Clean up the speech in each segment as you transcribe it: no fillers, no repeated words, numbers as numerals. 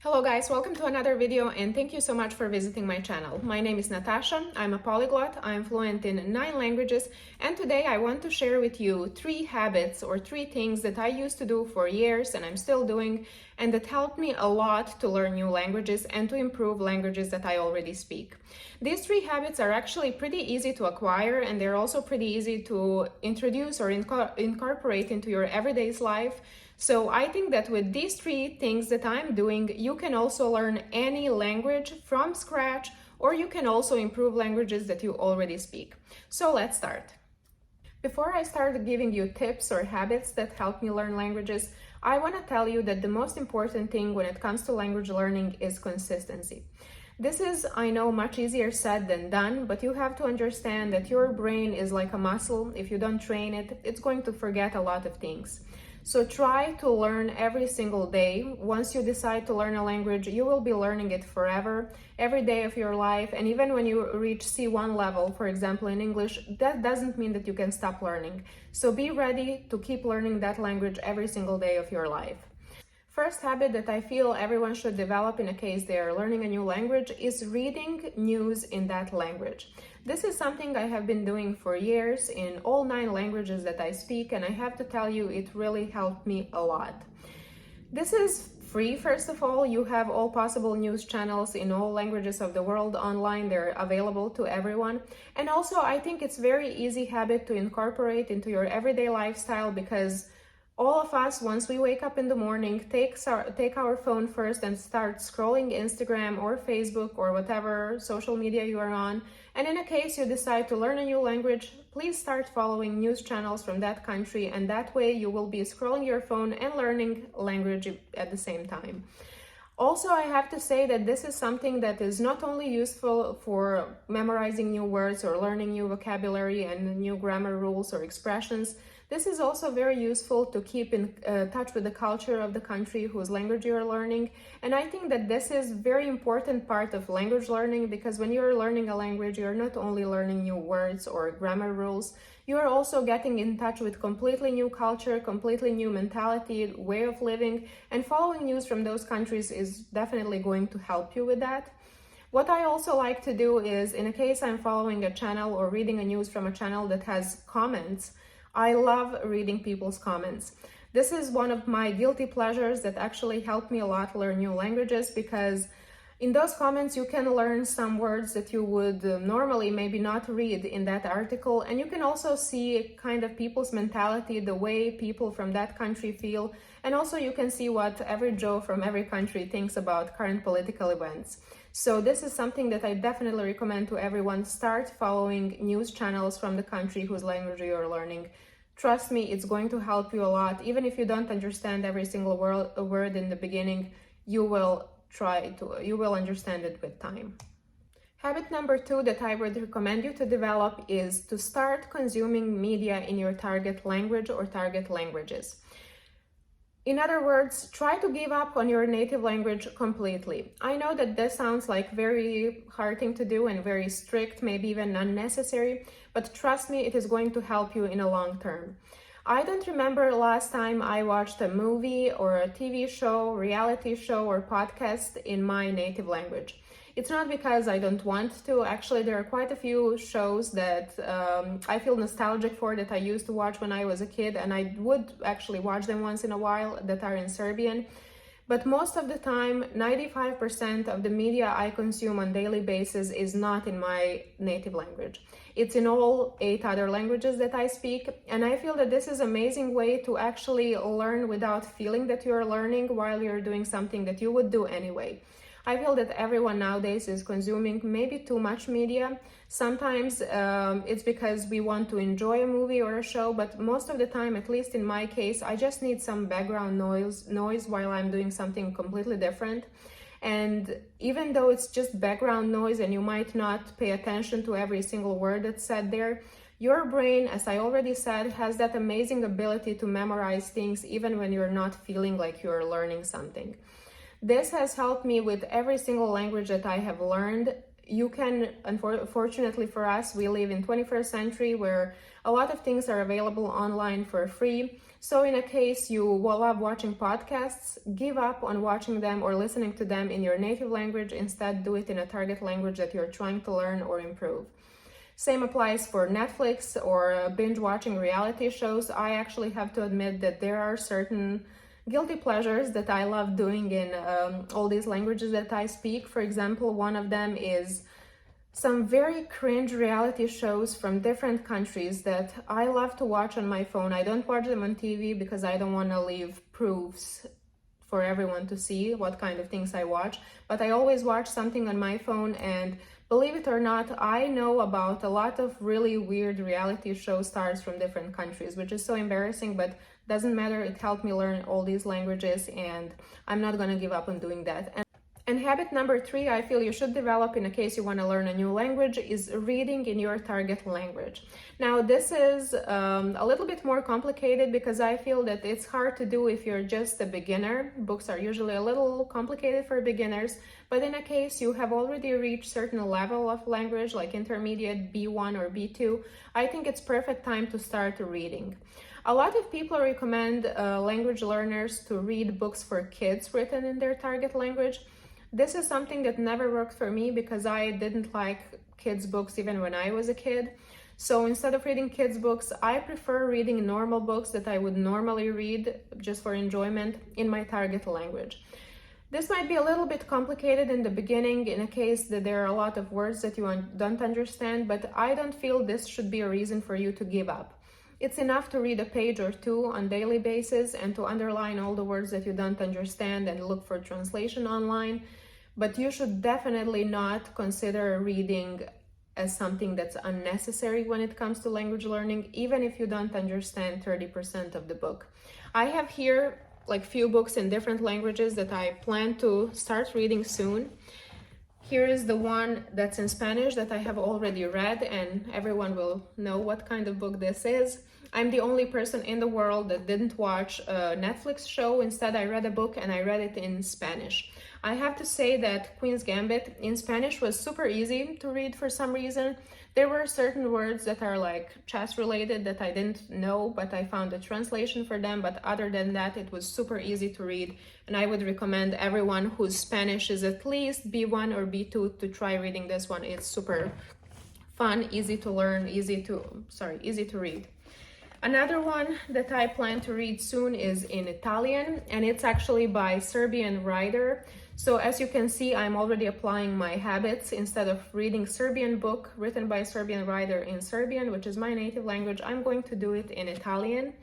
Hello guys, welcome to another video and thank you so much for visiting my channel. My name is Natasha, I'm a polyglot, I'm fluent in 9 languages, and today I want to share with you 3 habits or 3 things that I used to do for years and I'm still doing, and that helped me a lot to learn new languages and to improve languages that I already speak. These 3 habits are actually pretty easy to acquire, and they're also pretty easy to introduce or incorporate into your everyday life. So I think that with these 3 things that I'm doing, you can also learn any language from scratch, or you can also improve languages that you already speak. So let's start. Before I start giving you tips or habits that help me learn languages, I want to tell you that the most important thing when it comes to language learning is consistency. This is, I know, much easier said than done, but you have to understand that your brain is like a muscle. If you don't train it, it's going to forget a lot of things. So try to learn every single day. Once you decide to learn a language, you will be learning it forever, every day of your life. And even when you reach C1 level, for example, in English, that doesn't mean that you can stop learning. So be ready to keep learning that language every single day of your life. First habit that I feel everyone should develop in a case they are learning a new language is reading news in that language. This is something I have been doing for years in all 9 languages that I speak, and I have to tell you, it really helped me a lot. This is free, first of all. You have all possible news channels in all languages of the world online. They're available to everyone. And also, I think it's very easy habit to incorporate into your everyday lifestyle, because all of us, once we wake up in the morning, take our phone first and start scrolling Instagram or Facebook or whatever social media you are on. And in a case you decide to learn a new language, please start following news channels from that country, and that way you will be scrolling your phone and learning language at the same time. Also, I have to say that this is something that is not only useful for memorizing new words or learning new vocabulary and new grammar rules or expressions. This is also very useful to keep in touch with the culture of the country whose language you are learning. And I think that this is a very important part of language learning, because when you're learning a language, you're not only learning new words or grammar rules, you are also getting in touch with completely new culture, completely new mentality, way of living, and following news from those countries is definitely going to help you with that. What I also like to do is, in a case I'm following a channel or reading a news from a channel that has comments, I love reading people's comments. This is one of my guilty pleasures that actually helped me a lot learn new languages, because in those comments you can learn some words that you would normally maybe not read in that article, and you can also see kind of people's mentality, the way people from that country feel, and also you can see what every Joe from every country thinks about current political events. So this is something that I definitely recommend to everyone. Start following news channels from the country whose language you are learning. Trust me, it's going to help you a lot. Even if you don't understand every single word in the beginning, you will understand it with time. Habit number 2 that I would recommend you to develop is to start consuming media in your target language or target languages. In other words, try to give up on your native language completely. I know that this sounds like very hard thing to do and very strict, maybe even unnecessary, but trust me, it is going to help you in a long term. I don't remember last time I watched a movie or a TV show, reality show, or podcast in my native language. It's not because I don't want to. Actually, there are quite a few shows that I feel nostalgic for, that I used to watch when I was a kid, and I would actually watch them once in a while, that are in Serbian. But most of the time, 95% of the media I consume on a daily basis is not in my native language. It's in all 8 other languages that I speak, and I feel that this is an amazing way to actually learn without feeling that you're learning while you're doing something that you would do anyway. I feel that everyone nowadays is consuming maybe too much media. Sometimes it's because we want to enjoy a movie or a show, but most of the time, at least in my case, I just need some background noise while I'm doing something completely different. And even though it's just background noise and you might not pay attention to every single word that's said there, your brain, as I already said, has that amazing ability to memorize things even when you're not feeling like you're learning something. This has helped me with every single language that I have learned. You can, unfortunately for us, we live in 21st century where A lot of things are available online for free. So in a case you love watching podcasts, give up on watching them or listening to them in your native language. Instead, do it in a target language that you're trying to learn or improve. Same applies for Netflix or binge watching reality shows. I actually have to admit that there are certain guilty pleasures that I love doing in all these languages that I speak. For example, one of them is some very cringe reality shows from different countries that I love to watch on my phone. I don't watch them on TV because I don't want to leave proofs for everyone to see what kind of things I watch, but I always watch something on my phone, and believe it or not, I know about a lot of really weird reality show stars from different countries, which is so embarrassing, but doesn't matter. It helped me learn all these languages, and I'm not gonna give up on doing that. And habit number 3 I feel you should develop in a case you want to learn a new language is reading in your target language. Now this is a little bit more complicated because I feel that it's hard to do if you're just a beginner. Books are usually a little complicated for beginners, but in a case you have already reached certain level of language like intermediate B1 or B2, I think it's perfect time to start reading. A lot of people recommend language learners to read books for kids written in their target language. This is something that never worked for me because I didn't like kids' books even when I was a kid. So instead of reading kids' books, I prefer reading normal books that I would normally read just for enjoyment in my target language. This might be a little bit complicated in the beginning in a case that there are a lot of words that you don't understand, but I don't feel this should be a reason for you to give up. It's enough to read a page or two on a daily basis and to underline all the words that you don't understand and look for translation online. But you should definitely not consider reading as something that's unnecessary when it comes to language learning, even if you don't understand 30% of the book. I have here like few books in different languages that I plan to start reading soon. Here is the one that's in Spanish that I have already read, and everyone will know what kind of book this is. I'm the only person in the world that didn't watch a Netflix show. Instead, I read a book and I read it in Spanish. I have to say that Queen's Gambit in Spanish was super easy to read for some reason. There were certain words that are like chess related that I didn't know, but I found a translation for them. But other than that, it was super easy to read. And I would recommend everyone whose Spanish is at least B1 or B2 to try reading this one. It's super fun, easy to learn, easy to read. Another one that I plan to read soon is in Italian, and it's actually by a Serbian writer. So as you can see, I'm already applying my habits. Instead of reading Serbian book written by a Serbian writer in Serbian, which is my native language, I'm going to do it in Italian.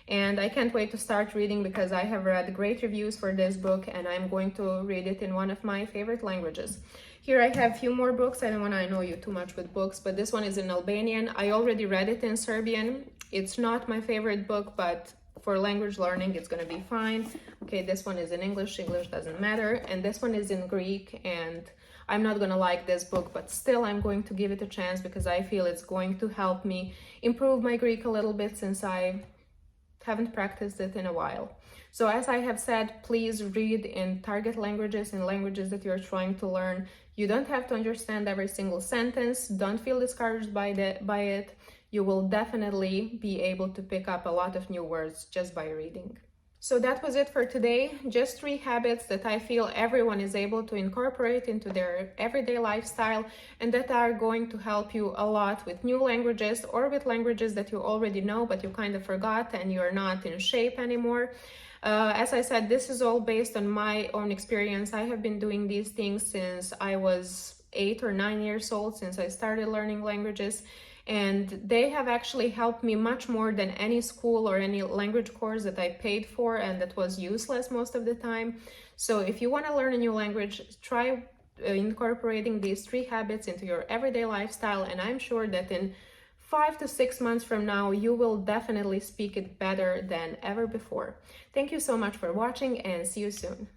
And I can't wait to start reading because I have read great reviews for this book and I'm going to read it in one of my favorite languages. Here I have a few more books. I don't want to annoy you too much with books, but this one is in Albanian. I already read it in Serbian. It's not my favorite book, but for language learning, it's going to be fine. Okay, this one is in English. English doesn't matter. And this one is in Greek, and I'm not going to like this book, but still I'm going to give it a chance because I feel it's going to help me improve my Greek a little bit since I haven't practiced it in a while. So as I have said, please read in target languages, in languages that you're trying to learn. You don't have to understand every single sentence. Don't feel discouraged by it. You will definitely be able to pick up a lot of new words just by reading. So that was it for today. Just 3 habits that I feel everyone is able to incorporate into their everyday lifestyle and that are going to help you a lot with new languages or with languages that you already know but you kind of forgot and you're not in shape anymore. As I said, this is all based on my own experience. I have been doing these things since I was 8 or 9 years old, since I started learning languages. And they have actually helped me much more than any school or any language course that I paid for and that was useless most of the time. So if you want to learn a new language, try incorporating these 3 habits into your everyday lifestyle, and I'm sure that in 5 to 6 months from now, you will definitely speak it better than ever before. Thank you so much for watching and see you soon.